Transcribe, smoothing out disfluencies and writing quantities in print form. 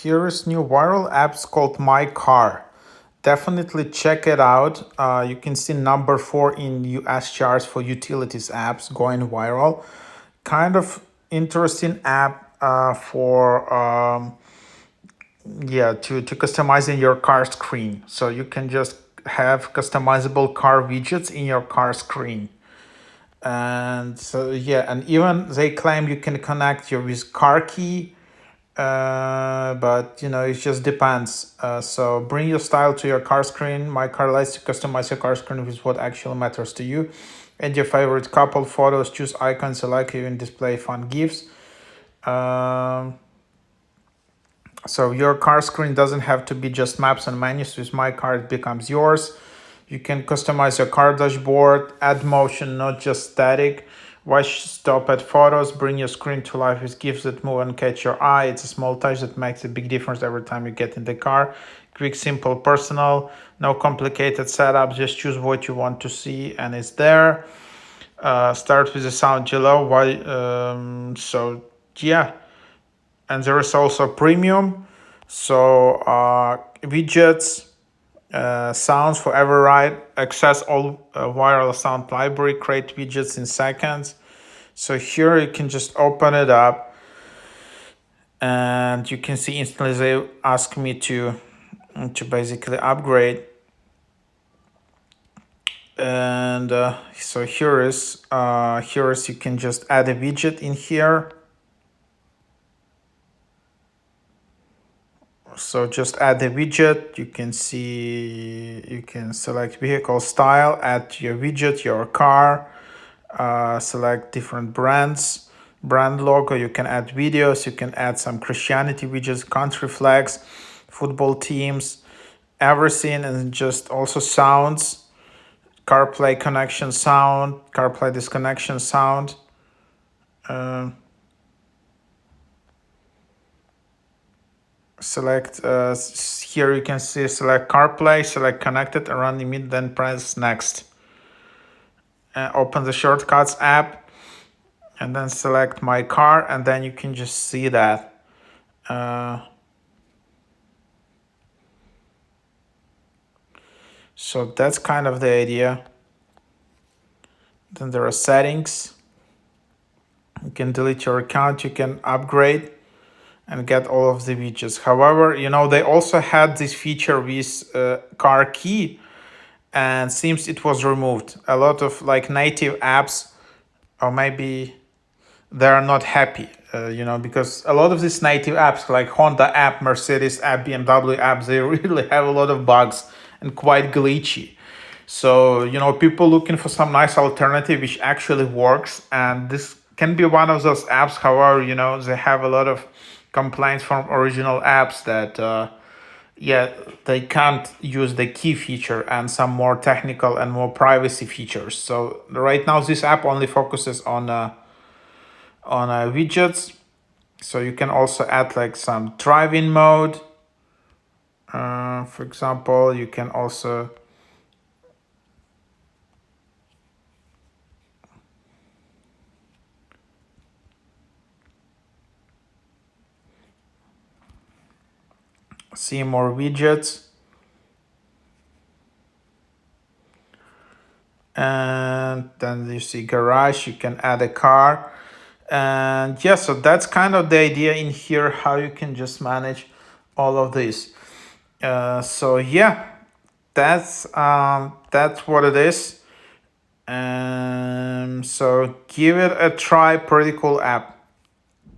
here is new viral apps called myCar. Definitely check it out. You can see number 4 in US charts for utilities apps going viral. Kind of interesting app for to customizing your car screen. So you can just have customizable car widgets in your car screen. And so and even they claim you can connect your with car key, but it just depends. So bring your style to your car screen. myCar lets you customize your car screen with what actually matters to you. Add your favorite couple photos, choose icons you like, even display fun gifs. So your car screen doesn't have to be just maps and menus. With myCar, it becomes yours. You can customize your car dashboard, add motion, not just static. Watch, stop at photos, bring your screen to life with gifs that move and catch your eye. It's a small touch that makes a big difference every time you get in the car. Quick, simple, personal, no complicated setup. Just choose what you want to see and it's there. Start with the sound below. And there is also premium. So widgets, sounds for every ride, access all wireless sound library, create widgets in seconds. So here you can just open it up and you can see instantly they ask me to basically upgrade. And so here is you can just add a widget in here. So just add the widget. You can see, you can select vehicle style, add your widget, your car, select different brands, brand logo. You can add videos, you can add some Christianity widgets, country flags, football teams, everything, and just also sounds, CarPlay connection sound, CarPlay disconnection sound. Select here you can see select CarPlay, select connected, and run immediately, then press next. Open the shortcuts app and then select myCar, and then you can just see that. So that's kind of the idea. Then there are settings. You can delete your account, you can upgrade and get all of the widgets. However, they also had this feature with car key, and seems it was removed. A lot of native apps, or maybe they're not happy, because a lot of these native apps like Honda app, Mercedes app, BMW apps, they really have a lot of bugs and quite glitchy. So, people looking for some nice alternative which actually works, and this can be one of those apps. However, they have a lot of complaints from original apps that they can't use the key feature and some more technical and more privacy features. So right now this app only focuses on widgets. So you can also add some driving mode. For example, you can also see more widgets. And then you see garage, you can add a car. And so that's kind of the idea in here, how you can just manage all of this. That's what it is. So give it a try. Pretty cool app.